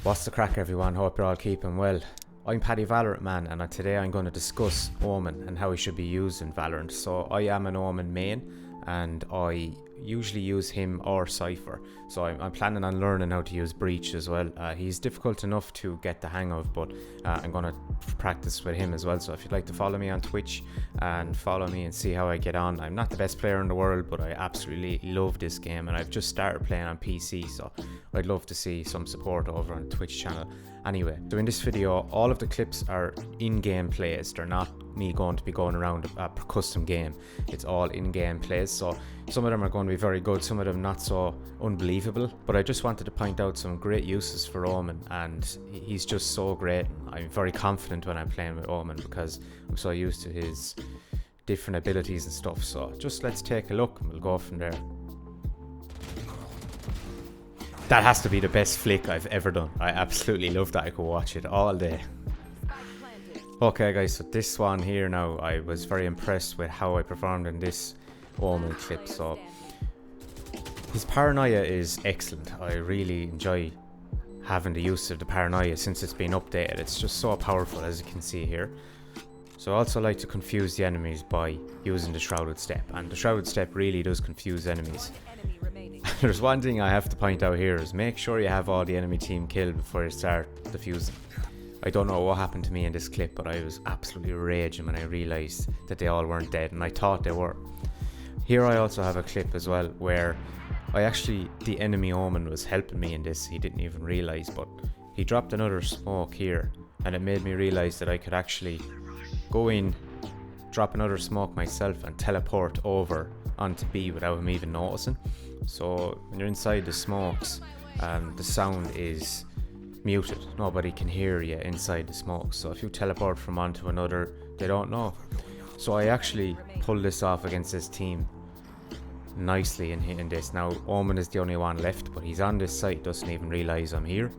What's the crack, everyone? Hope you're all keeping well. I'm Paddy Valorant Man, and today I'm going to discuss Omen and how he should be used in Valorant. So I am an Omen main, and I usually use him or Cypher. So I'm planning on learning how to use Breach as well. He's difficult enough to get the hang of, but I'm going to practice with him as well. So if you'd like to follow me on Twitch and follow me and see how I get on. I'm not the best player in the world, but I absolutely love this game, and I've just started playing on PC, so I'd love to see some support over on the Twitch channel. Anyway, so in this video, all of the clips are in-game plays. They're not me going to be going around a custom game. It's all in-game plays. So some of them are going to be very good, some of them not so unbelievable. But I just wanted to point out some great uses for Omen, and he's just so great. I'm very confident when I'm playing with Omen because I'm so used to his different abilities and stuff. So just let's take a look and we'll go from there. That has to be the best flick I've ever done. I absolutely love that. I could watch it all day. Okay guys, so this one here now, I was very impressed with how I performed in this Omen clip. So his paranoia is excellent. I really enjoy having the use of the paranoia since it's been updated. It's just so powerful, as you can see here. So I also like to confuse the enemies by using the Shrouded Step, and the Shrouded Step really does confuse enemies. There's one thing I have to point out here is make sure you have all the enemy team killed before you start defusing. I don't know what happened to me in this clip, but I was absolutely raging when I realised that they all weren't dead, and I thought they were. Here I also have a clip as well where the enemy Omen was helping me in this. He didn't even realise, but he dropped another smoke here, and it made me realise that I could actually go in, drop another smoke myself, and teleport over onto B without him even noticing. So when you're inside the smokes, the sound is muted. Nobody can hear you inside the smokes. So if you teleport from one to another, they don't know. So I actually pulled this off against this team nicely in this. Now Omen is the only one left, but he's on this site, doesn't even realise I'm here.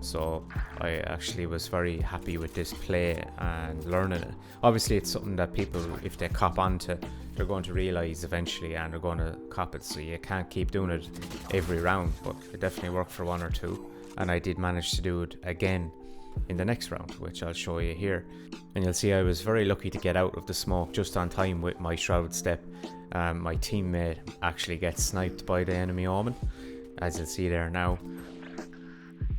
So I actually was very happy with this play and learning it. Obviously it's something that people, if they cop onto, they're going to realise eventually and they're going to cop it. So you can't keep doing it every round, but it definitely worked for one or two. And I did manage to do it again in the next round, which I'll show you here. And you'll see I was very lucky to get out of the smoke just on time with my Shroud Step. My teammate actually gets sniped by the enemy Omen, as you'll see there now.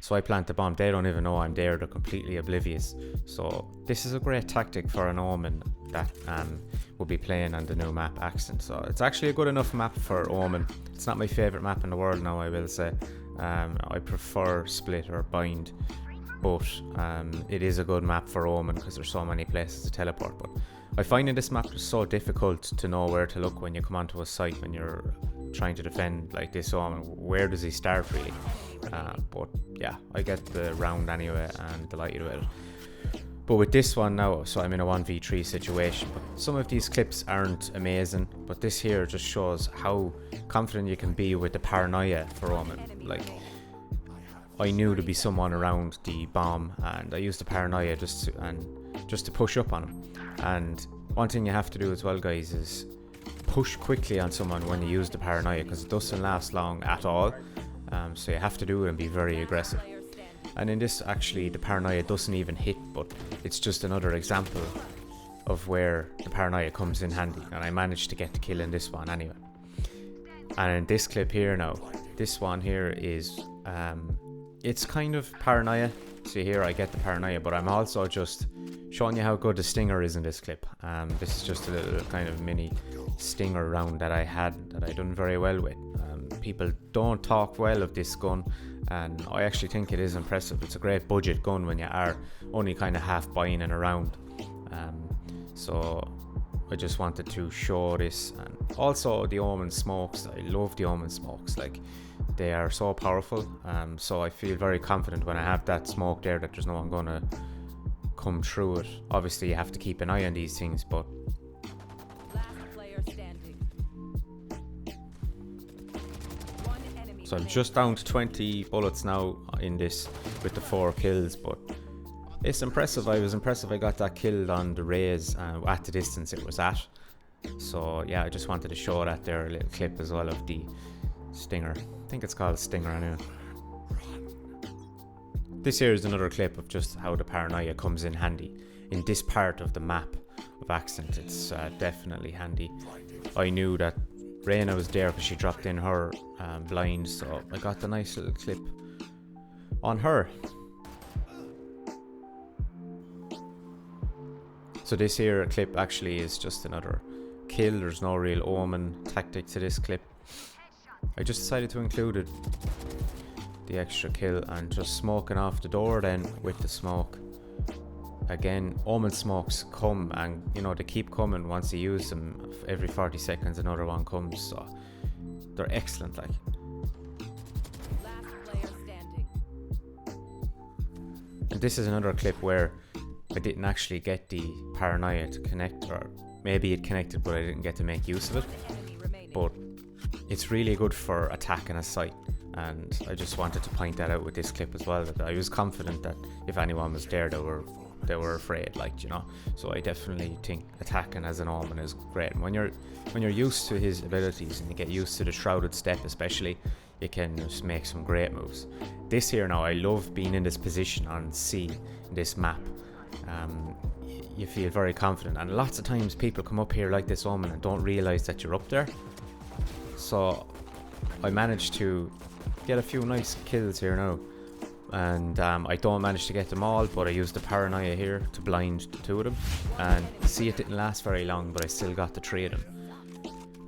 So I plant the bomb. They don't even know I'm there. They're completely oblivious. So this is a great tactic for an Omen that will be playing on the new map Accent. So it's actually a good enough map for Omen. It's not my favourite map in the world now, I will say. I prefer Split or Bind, but it is a good map for Omen because there's so many places to teleport. But I find in this map it's so difficult to know where to look when you come onto a site when you're trying to defend like this Omen. Where does he start really? But yeah, I get the round anyway and delighted with it. But with this one now, so I'm in a 1v3 situation. But some of these clips aren't amazing, but this here just shows how confident you can be with the paranoia for Omen. Like, I knew there'd be someone around the bomb, and I used the paranoia just to push up on him. And one thing you have to do as well, guys, is push quickly on someone when you use the paranoia, because it doesn't last long at all. So you have to do it and be very aggressive. And in this, actually, the paranoia doesn't even hit, but it's just another example of where the paranoia comes in handy. And I managed to get the kill in this one anyway. And in this clip here now, this one here is, it's kind of paranoia. See here, I get the paranoia, but I'm also just showing you how good the stinger is in this clip. This is just a little kind of mini stinger round that I had that I done very well with. People don't talk well of this gun, and I actually think it is impressive. It's a great budget gun when you are only kind of half buying it around. So I just wanted to show this. And also the Omen smokes, I love the Omen smokes, like they are so powerful. So I feel very confident when I have that smoke there that there's no one gonna come through it. Obviously you have to keep an eye on these things, but so I'm just down to 20 bullets now in this with the 4 kills, but it's impressive. I was impressive I got that kill on the raise at the distance it was at. So yeah, I just wanted to show that there, a little clip as well of the stinger. I think it's called a stinger anyway. This here is another clip of just how the paranoia comes in handy. In this part of the map of Accent, it's definitely handy. I knew that Reyna was there because she dropped in her blind, so I got the nice little clip on her. So this here clip actually is just another kill. There's no real Omen tactic to this clip. I just decided to include it, the extra kill, and just smoking off the door then with the smoke. Again, Omen smokes come, and you know, they keep coming. Once you use them, every 40 seconds another one comes, so they're excellent. Like, and this is another clip where I didn't actually get the paranoia to connect, or maybe it connected but I didn't get to make use of it. But it's really good for attacking a site, and I just wanted to point that out with this clip as well, that I was confident that if anyone was there, they were afraid, like, you know. So I definitely think attacking as an Omen is great. And when you're used to his abilities and you get used to the shrouded step especially, you can just make some great moves. This here now, I love being in this position on C in this map. You feel very confident, and lots of times people come up here like this Omen and don't realize that you're up there. So I managed to get a few nice kills here now, and I don't manage to get them all, but I used the paranoia here to blind the two of them, and see, it didn't last very long, but I still got the three of them.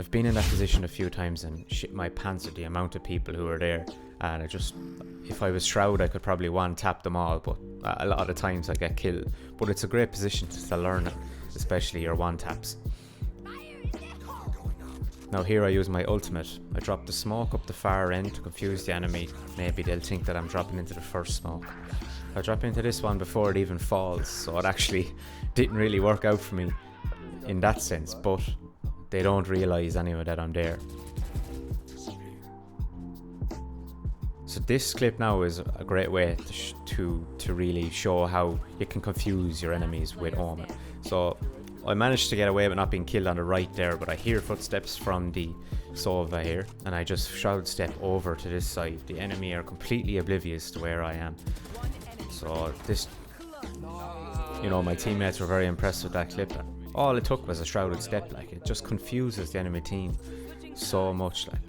I've been in that position a few times and shit my pants at the amount of people who are there, and if I was Shroud I could probably one tap them all, but a lot of times I get killed. But it's a great position to learn it, especially your one taps. Now here I use my ultimate. I drop the smoke up the far end to confuse the enemy. Maybe they'll think that I'm dropping into the first smoke. I drop into this one before it even falls, so it actually didn't really work out for me in that sense, but they don't realise anyway that I'm there. So this clip now is a great way to really show how you can confuse your enemies with Omen. So I managed to get away with not being killed on the right there, but I hear footsteps from the Sova here, and I just shroud step over to this side. The enemy are completely oblivious to where I am. So this, you know, my teammates were very impressed with that clip. All it took was a shrouded step. Like, it just confuses the enemy team so much. Like,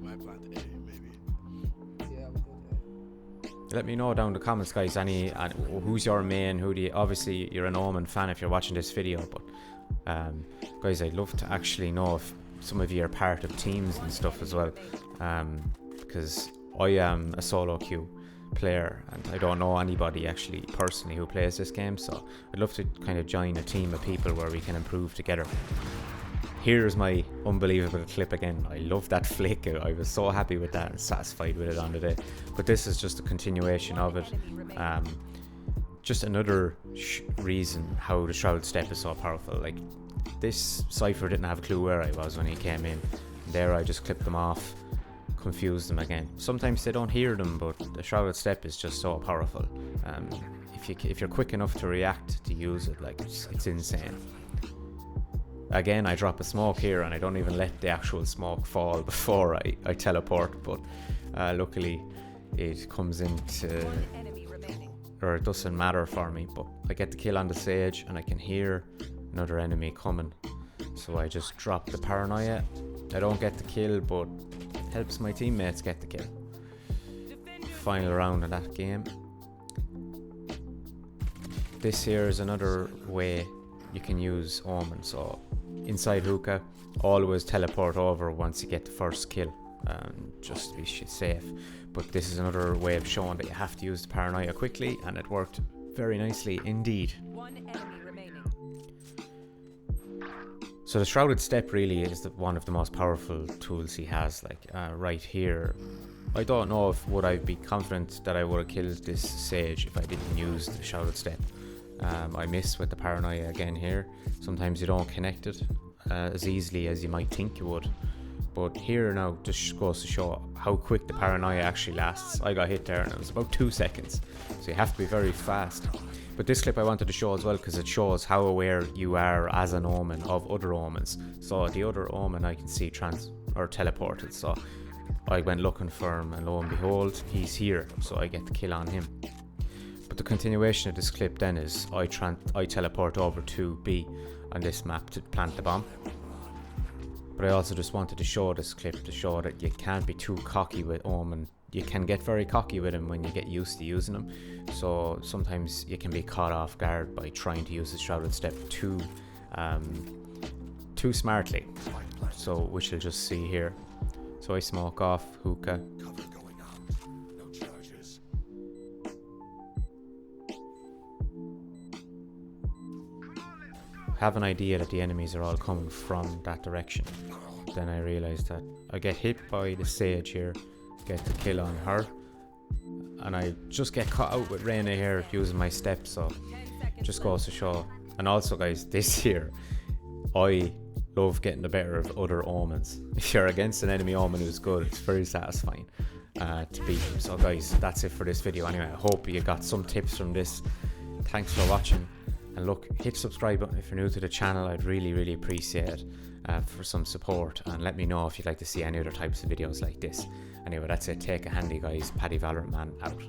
let me know down in the comments, guys, who's your main, obviously you're an Omen fan if you're watching this video, but guys, I'd love to actually know if some of you are part of teams and stuff as well, because I am a solo queue player and I don't know anybody actually personally who plays this game, so I'd love to kind of join a team of people where we can improve together. Here's my unbelievable clip again. I love that flick. I was so happy with that and satisfied with it on the day. But this is just a continuation of it. Just another reason how the shroud step is so powerful. Like, this Cypher didn't have a clue where I was when he came in. There I just clipped them off, confused them again. Sometimes they don't hear them, but the shrouded step is just so powerful. If you're quick enough to react to use it, like, it's insane. Again, I drop a smoke here and I don't even let the actual smoke fall before I teleport, but luckily it comes into, or it doesn't matter for me, but I get the kill on the Sage and I can hear another enemy coming, so I just drop the paranoia. I don't get the kill, but helps my teammates get the kill. Final round of that game. This here is another way you can use Omen. So inside hookah, always teleport over once you get the first kill, just to be safe. But this is another way of showing that you have to use the paranoia quickly, and it worked very nicely indeed. One enemy remaining. So the shrouded step really is one of the most powerful tools he has. Like, right here, I don't know if would I be confident that I would have killed this Sage if I didn't use the shrouded step. I miss with the paranoia again here. Sometimes you don't connect it as easily as you might think you would, but here now just goes to show how quick the paranoia actually lasts. I got hit there and it was about 2 seconds, so you have to be very fast. But this clip I wanted to show as well because it shows how aware you are as an Omen of other Omens. So the other Omen I can see teleported, so I went looking for him and lo and behold he's here, so I get the kill on him. But the continuation of this clip then is I teleport over to B on this map to plant the bomb. But I also just wanted to show this clip to show that you can't be too cocky with Omen. You can get very cocky with him when you get used to using him. So sometimes you can be caught off guard by trying to use the Shrouded Step too smartly. So which you'll just see here. So I smoke off hookah. Have an idea that the enemies are all coming from that direction. Then I realise that I get hit by the Sage here, get the kill on her, and I just get caught out with Reyna here using my steps, so just goes to show. And also guys, this here, I love getting the better of other Omens. If you're against an enemy Omen who's good, it's very satisfying to beat him. So guys, that's it for this video anyway. I hope you got some tips from this. Thanks for watching. And look, hit subscribe button if you're new to the channel. I'd really appreciate it for some support. And let me know if you'd like to see any other types of videos like this. Anyway, that's it. Take a handy, guys. Paddy Valorant Man out.